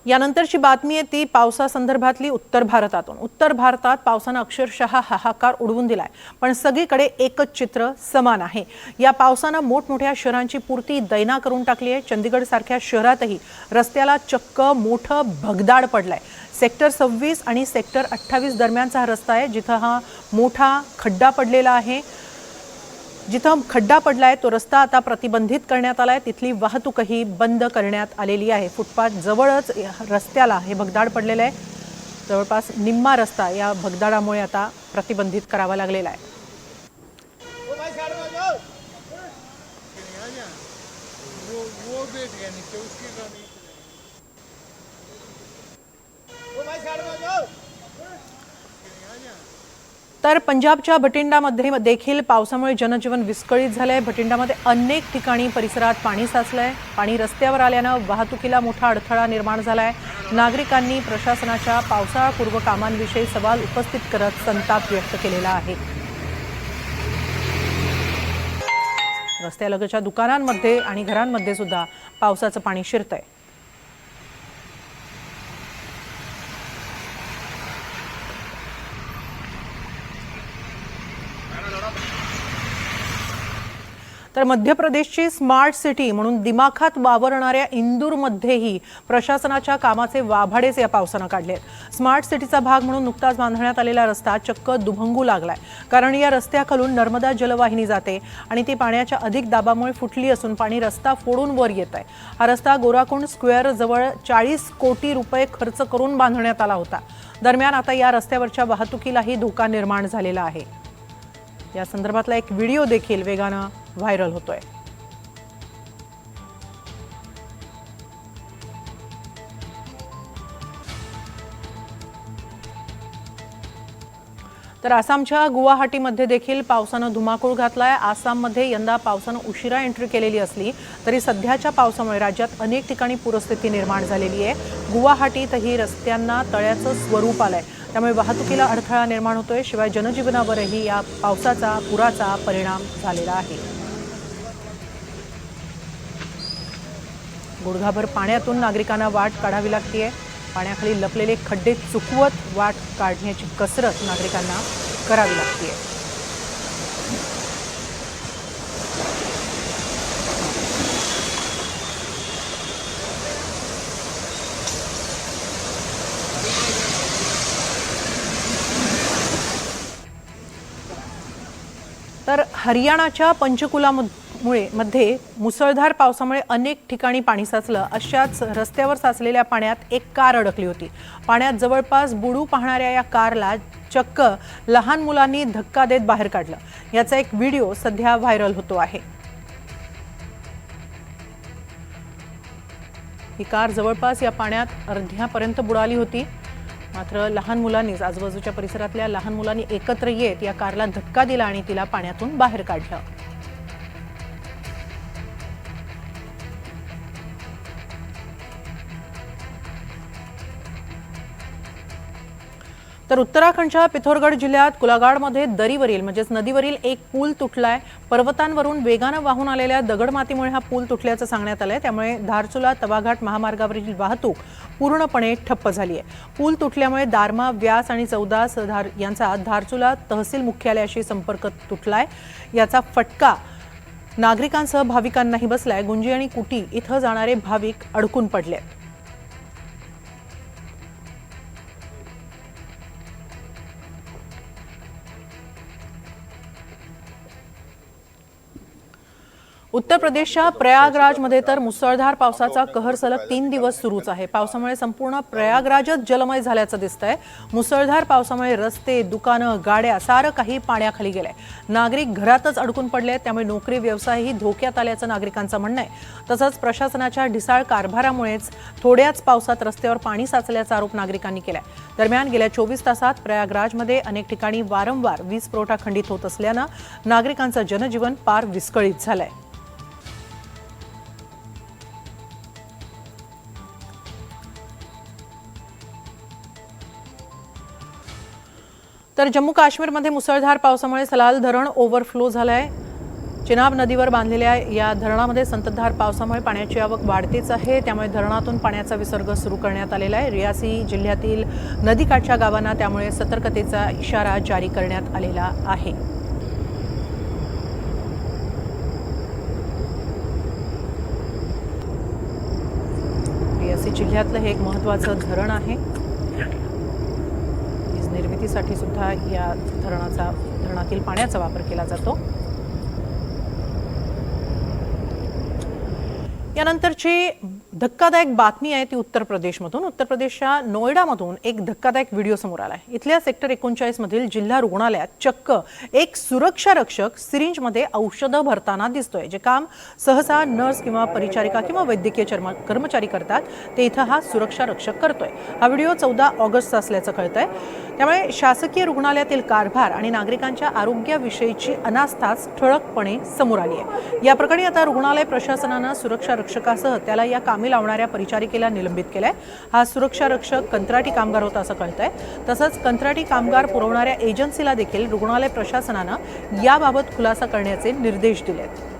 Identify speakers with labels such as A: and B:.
A: यानंतरची बातमी आहे ती पावसासंदर्भातली उत्तर भारतातून। उत्तर भारतात पावसाने अक्षरशः हाहाकार उडवून दिलाय, पण सगळीकडे एकच चित्र समान आहे। या पावसाने मोठमोठ्या शहरांची पूर्ती दैना करून टाकली आहे। चंदीगड सारख्या शहरातही रस्त्याला चक्क मोठं भगदाड पडलंय। सेक्टर 26 आणि सेक्टर 28 दरम्यानचा हा रस्ता आहे, जिथे हा मोठा खड्डा पडलेला आहे। जिथं खड्डा पडलाय तो रस्ता आता प्रतिबंधित करण्यात आलाय, तिथली वाहतूकही बंद करण्यात आलेली आहे। फुटपाथ जवळच रस्त्याला हे भगदाड पडलेलं आहे। जवळपास निम्मा रस्ता या भगदाडामुळे आता प्रतिबंधित करावा लागलेला आहे। तर पंजाबच्या भटिंडामध्ये देखील पावसामुळे जनजीवन विस्कळीत झालंय। भटिंडामध्ये अनेक ठिकाणी परिसरात पाणी साचलंय। पाणी रस्त्यावर आल्यानं वाहतुकीला मोठा अडथळा निर्माण झालाय। नागरिकांनी प्रशासनाच्या पावसाळापूर्व कामांविषयी सवाल उपस्थित करत संताप व्यक्त केलेला आहे। रस्त्यालगतच्या दुकानांमध्ये आणि घरांमध्ये सुद्धा पावसाचं पाणी शिरतंय। तर मध्य प्रदेशची स्मार्ट सिटी म्हणून दिमाखात वावरणाऱ्या इंदूरमध्येही प्रशासनाच्या कामाचे वाभाडेच या पावसाने काढले। स्मार्ट सिटीचा भाग म्हणून नुकताच बांधण्यात आलेला रस्ता चक्क दुभंगू लागलाय, कारण या रस्त्याखालून नर्मदा जलवाहिनी जाते आणि ती पाण्याच्या अधिक दाबामुळे फुटली असून पाणी रस्ता फोडून वर येत आहे। हा रस्ता गोराकुंड स्क्वेअर जवळ 40 कोटी रुपये खर्च करून बांधण्यात आला होता। दरम्यान आता या रस्त्यावरच्या वाहतुकीलाही धोका निर्माण झालेला आहे। या संदर्भातला एक व्हिडिओ देखील वेगानं व्हायरल होतोय। तर आसामच्या गुवाहाटीमध्ये देखील पावसानं धुमाकूळ घातलाय। आसाममध्ये यंदा पावसानं उशिरा एंट्री केलेली असली तरी सध्याच्या पावसामुळे राज्यात अनेक ठिकाणी पूरस्थिती निर्माण झालेली आहे। गुवाहाटीतही रस्त्यांना तळ्याचं स्वरूप आलंय, त्यामुळे वाहतुकीला अडथळा निर्माण होतोय। शिवाय जनजीवनावरही या पावसाचा पुराचा परिणाम झालेला आहे। गुडघाभर पाण्यातून नागरिकांना वाट काढावी लागतेय। पाण्याखाली लपलेले खड्डे चुकवत वाट काढण्याची कसरत नागरिकांना करावी लागतेय। तर हरियाणाच्या पंचकुलामध्ये मुसळधार पावसामुळे अनेक ठिकाणी पाणी साचलं। अशाच रस्त्यावर साचलेल्या पाण्यात एक कार अडकली होती। पाण्यात जवळपास बुडू पाहणाऱ्या या कारला चक्क लहान मुलांनी धक्का देत बाहेर काढलं। याचा एक व्हिडिओ सध्या व्हायरल होतो आहे। ही कार जवळपास या पाण्यात अर्ध्यापर्यंत बुडाली होती, मात्र लहान मुलांनीच आजूबाजूच्या परिसरातल्या लहान मुलांनी एकत्र येत या कारला धक्का दिला आणि तिला पाण्यातून बाहेर काढलं। तर उत्तराखंडच्या पिथौरगड जिल्ह्यात कुलागाडमध्ये दरीवरील म्हणजेच नदीवरील एक पूल तुटलाय। पर्वतांवरून वेगानं वाहून आलेल्या दगडमातीमुळे हा पूल तुटल्याचं सांगण्यात आलंय, त्यामुळे धारचुला तवाघाट महामार्गावरील वाहतूक पूर्णपणे ठप्प झाली आहे। पूल तुटल्यामुळे दारमा, व्यास आणि चौदास यांचा धारचुला तहसील मुख्यालयाशी संपर्क तुटलाय। याचा फटका नागरिकांसह भाविकांनाही बसलाय। गुंजी आणि कुटी इथं जाणारे भाविक अडकून पडले। उत्तर प्रदेशच्या प्रयागराजमध्ये तर मुसळधार पावसाचा कहर सलग 3 दिवस सुरूच आहे। पावसामुळे संपूर्ण प्रयागराजच जलमय झाल्याचं दिसतंय। मुसळधार पावसामुळे रस्ते, दुकानं, गाड्या सारं काही पाण्याखाली गेलंय। नागरिक घरातच अडकून पडले, त्यामुळे नोकरी व्यवसायही धोक्यात आल्याचं नागरिकांचं म्हणणं आहे। तसंच प्रशासनाच्या ढिसाळ कारभारामुळेच थोड्याच पावसात रस्त्यावर पाणी साचल्याचा आरोप नागरिकांनी केलाय। दरम्यान गेल्या 24 तासात प्रयागराजमध्ये अनेक ठिकाणी वारंवार वीज पुरवठा खंडित होत असल्यानं नागरिकांचं जनजीवन पार विस्कळीत झालंय। तर जम्मू काश्मीरमध्ये मुसळधार पावसामुळे सलाल धरण ओव्हरफ्लो झालंय। चिनाब नदीवर बांधलेल्या या धरणामध्ये संततधार पावसामुळे पाण्याची आवक वाढतेच आहे। त्यामुळे धरणातून पाण्याचा विसर्ग सुरू करण्यात आलेला आहे। रियासी जिल्ह्यातील नदीकाठच्या गावांना त्यामुळे सतर्कतेचा इशारा जारी करण्यात आलेला आहे। रियासी जिल्ह्यातलं हे एक महत्त्वाचं धरण आहे। वीज निर्मितीसाठी सुद्धा या धरणातील पाण्याचा वापर केला जातो। यानंतरची धक्कादायक बातमी आहे ती उत्तर प्रदेशमधून। उत्तर प्रदेशच्या नोएडामधून एक धक्कादायक व्हिडिओ समोर आला आहे। इथल्या सेक्टर 39 मधील जिल्हा रुग्णालयात चक्क एक सुरक्षा रक्षक सिरिंजमध्ये औषधं भरताना दिसतोय। जे काम सहसा नर्स किंवा परिचारिका किंवा वैद्यकीय कर्मचारी करतात ते इथं हा सुरक्षा रक्षक करतोय। हा व्हिडिओ 14 ऑगस्टचा असल्याचं कळतंय। त्यामुळे शासकीय रुग्णालयातील कारभार आणि नागरिकांच्या आरोग्याविषयीची अनास्थाच ठळकपणे समोर आली आहे। या प्रकरणी आता रुग्णालय प्रशासनानं सुरक्षा रक्षकासह त्याला या कामी लावणाऱ्या परिचारिकेला निलंबित केलंय। हा सुरक्षा रक्षक कंत्राटी कामगार होता असं कळतंय। तसंच कंत्राटी कामगार पुरवणाऱ्या एजन्सीला देखील रुग्णालय प्रशासनानं याबाबत खुलासा करण्याचे निर्देश दिलेत।